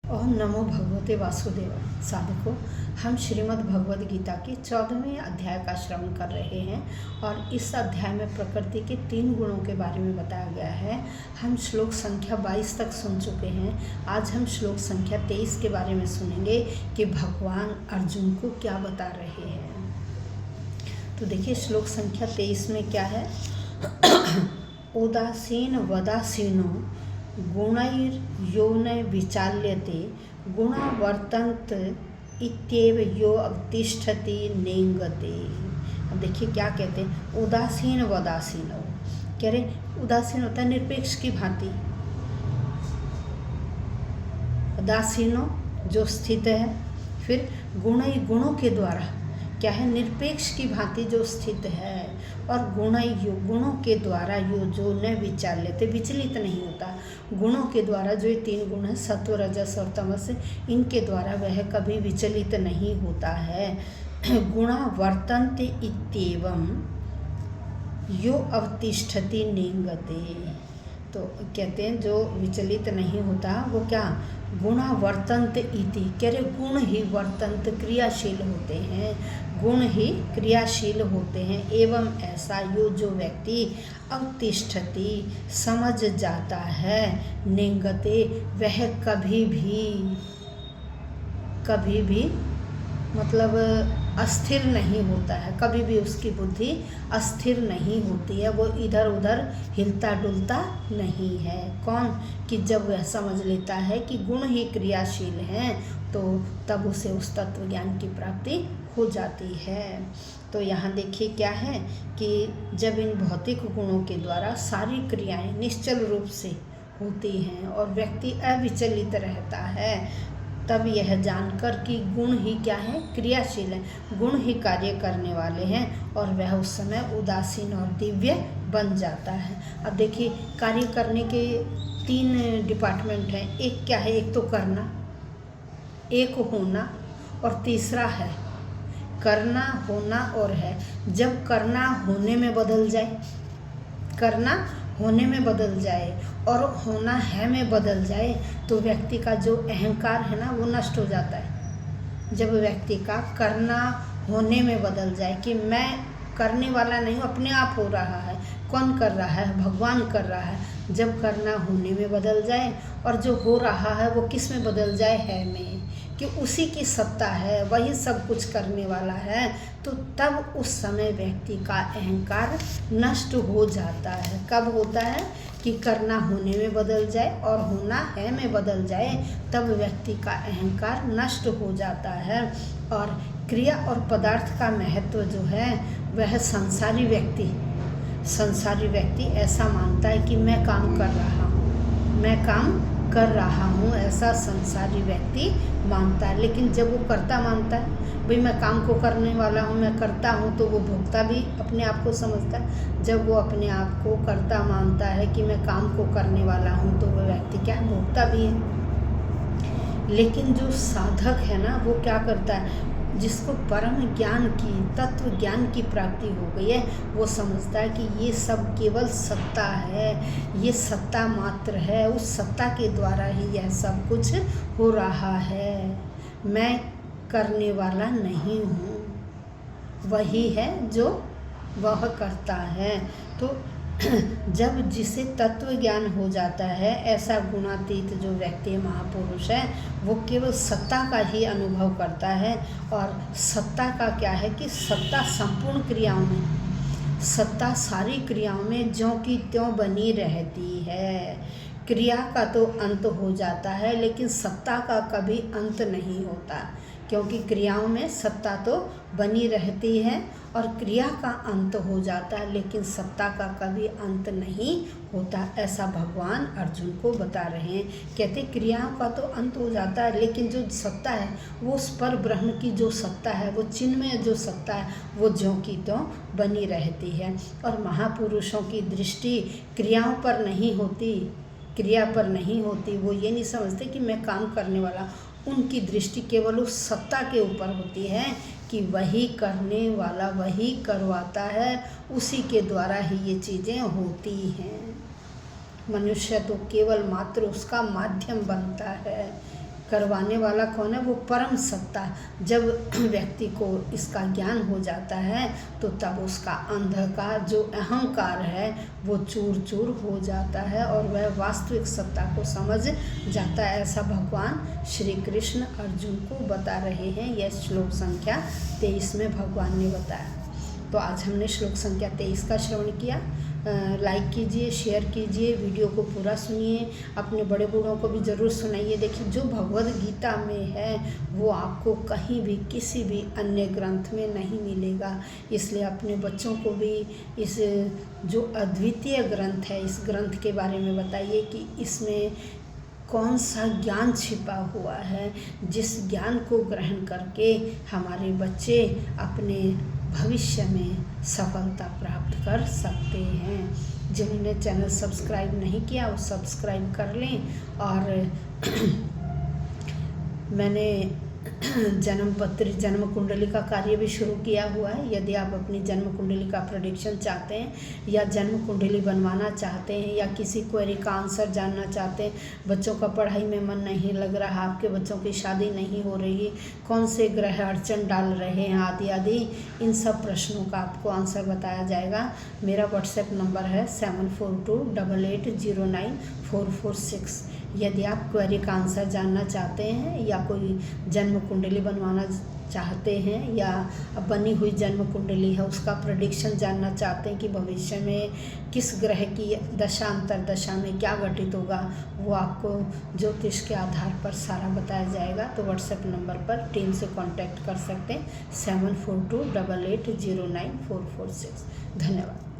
ओम नमो भगवते वासुदेव। साधकों, हम श्रीमद् भगवद गीता के 14वें अध्याय का श्रवण कर रहे हैं और इस अध्याय में प्रकृति के 3 गुणों के बारे में बताया गया है। हम श्लोक संख्या 22 तक सुन चुके हैं। आज हम श्लोक संख्या 23 के बारे में सुनेंगे कि भगवान अर्जुन को क्या बता रहे हैं। तो देखिए, श्लोक संख्या 23 में क्या है। उदासीन वदासीनो गुणैर्यो न विचाल्यते गुणा वर्तन्त इत्येव यो अवतिष्ठति नेंगते। अब देखिए क्या कहते हैं, उदासीन वदासीनो। कह रहे उदासीन होता है निरपेक्ष की भांति, उदासीनो जो स्थित है, फिर गुणों के द्वारा क्या है, निरपेक्ष की भांति जो स्थित है, और गुणों के द्वारा जो न विचाल्यते विचलित नहीं होता। गुणों के द्वारा जो ये 3 गुण हैं, सत्व रजस और तमस, इनके द्वारा वह कभी विचलित नहीं होता है। गुणा वर्तन्ते इत्येवं यो अवतिष्ठति नेंगते। तो कहते हैं जो विचलित नहीं होता वो क्या, गुणा वर्तन्त इति। कह रहे गुण ही वर्तन्त क्रियाशील होते हैं, गुण ही क्रियाशील होते हैं। एवं ऐसा यो जो व्यक्ति अवतिष्ठति समझ जाता है, नेंगते वह कभी भी मतलब अस्थिर नहीं होता है, कभी भी उसकी बुद्धि अस्थिर नहीं होती है, वो इधर उधर हिलता डुलता नहीं है। कौन कि जब वह समझ लेता है कि गुण ही क्रियाशील हैं, तो तब उसे उस तत्व ज्ञान की प्राप्ति हो जाती है। तो यहाँ देखिए क्या है कि जब इन भौतिक गुणों के द्वारा सारी क्रियाएं निश्चल रूप से होती हैं और व्यक्ति अविचलित रहता है, तब यह जानकर कि गुण ही क्या है, क्रियाशील है, गुण ही कार्य करने वाले हैं, और वह उस समय उदासीन और दिव्य बन जाता है। अब देखिए, कार्य करने के 3 डिपार्टमेंट हैं। एक क्या है, एक तो करना, एक होना, और तीसरा है करना, होना और है। जब करना होने में बदल जाए, करना होने में बदल जाए और होना है में बदल जाए, तो व्यक्ति का जो अहंकार है ना, वो नष्ट हो जाता है। जब व्यक्ति का करना होने में बदल जाए कि मैं करने वाला नहीं हूँ, अपने आप हो रहा है। कौन कर रहा है, भगवान कर रहा है। जब करना होने में बदल जाए और जो हो रहा है वो किस में बदल जाए, है में, कि उसी की सत्ता है, वही सब कुछ करने वाला है, तो तब उस समय व्यक्ति का अहंकार नष्ट हो जाता है। कब होता है कि करना होने में बदल जाए और होना है में बदल जाए, तब व्यक्ति का अहंकार नष्ट हो जाता है। और क्रिया और पदार्थ का महत्व जो है, वह संसारी व्यक्ति ऐसा मानता है कि मैं काम कर रहा हूँ, ऐसा संसारी व्यक्ति मानता है। लेकिन जब वो कर्ता मानता है, भाई मैं काम को करने वाला हूँ, मैं करता हूँ, तो वो भोक्ता भी अपने आप को समझता है। जब वो अपने आप को कर्ता मानता है कि मैं काम को करने वाला हूँ, तो वो व्यक्ति क्या है, भोक्ता भी है। लेकिन जो साधक है ना, वो क्या करता है, जिसको परम ज्ञान की, तत्व ज्ञान की प्राप्ति हो गई है, वो समझता है कि ये सब केवल सत्ता है, ये सत्ता मात्र है, उस सत्ता के द्वारा ही यह सब कुछ हो रहा है, मैं करने वाला नहीं हूँ, वही है जो वह करता है। तो जब जिसे तत्व ज्ञान हो जाता है, ऐसा गुणातीत जो व्यक्ति महापुरुष है, वो केवल सत्ता का ही अनुभव करता है। और सत्ता का क्या है कि सत्ता संपूर्ण क्रियाओं में, सत्ता सारी क्रियाओं में ज्यों की त्यों बनी रहती है। क्रिया का तो अंत हो जाता है, लेकिन सत्ता का कभी अंत नहीं होता, क्योंकि क्रियाओं में सत्ता तो बनी रहती है और क्रिया का अंत हो जाता है, लेकिन सत्ता का कभी अंत नहीं होता। ऐसा भगवान अर्जुन को बता रहे हैं। कहते क्रियाओं का तो अंत हो जाता है, लेकिन जो सत्ता है, वो उस पर ब्रह्म की जो सत्ता है, वो चिन्मय जो सत्ता है, वो ज्यों की त्यों बनी रहती है। और महापुरुषों की दृष्टि क्रियाओं पर नहीं होती, क्रिया पर नहीं होती। वो ये नहीं समझते कि मैं काम करने वाला, उनकी दृष्टि केवल उस सत्ता के ऊपर होती है कि वही करने वाला, वही करवाता है, उसी के द्वारा ही ये चीज़ें होती हैं। मनुष्य तो केवल मात्र उसका माध्यम बनता है। करवाने वाला कौन है? वो परम सत्ता। जब व्यक्ति को इसका ज्ञान हो जाता है तो तब उसका अंधकार जो अहंकार है वो चूर चूर हो जाता है और वह वास्तविक सत्ता को समझ जाता है। ऐसा भगवान श्री कृष्ण अर्जुन को बता रहे हैं। यह श्लोक संख्या 23 में भगवान ने बताया। तो आज हमने श्लोक संख्या 23 का श्रवण किया। लाइक कीजिए, शेयर कीजिए, वीडियो को पूरा सुनिए, अपने बड़े बूढ़ों को भी ज़रूर सुनाइए। देखिए, जो भगवद गीता में है वो आपको कहीं भी किसी भी अन्य ग्रंथ में नहीं मिलेगा। इसलिए अपने बच्चों को भी इस जो अद्वितीय ग्रंथ है इस ग्रंथ के बारे में बताइए कि इसमें कौन सा ज्ञान छिपा हुआ है, जिस ज्ञान को ग्रहण करके हमारे बच्चे अपने भविष्य में सफलता प्राप्त कर सकते हैं। जिन्होंने चैनल सब्सक्राइब नहीं किया वो सब्सक्राइब कर लें। और मैंने जन्म कुंडली का कार्य भी शुरू किया हुआ है। यदि आप अपनी जन्म कुंडली का प्रेडिक्शन चाहते हैं या जन्म कुंडली बनवाना चाहते हैं या किसी क्वेरी का आंसर जानना चाहते हैं, बच्चों का पढ़ाई में मन नहीं लग रहा, आपके बच्चों की शादी नहीं हो रही, कौन से ग्रह अड़चन डाल रहे हैं आदि आदि, इन सब प्रश्नों का आपको आंसर बताया जाएगा। मेरा व्हाट्सएप नंबर है 7428809446। यदि आप क्वेरी का आंसर जानना चाहते हैं या कोई जन्म कुंडली बनवाना चाहते हैं या बनी हुई जन्म कुंडली है उसका प्रेडिक्शन जानना चाहते हैं कि भविष्य में किस ग्रह की दशा अंतरदशा में क्या घटित होगा, वो आपको ज्योतिष के आधार पर सारा बताया जाएगा। तो व्हाट्सएप नंबर पर टीम से कांटेक्ट कर सकते हैं 7428809446। धन्यवाद।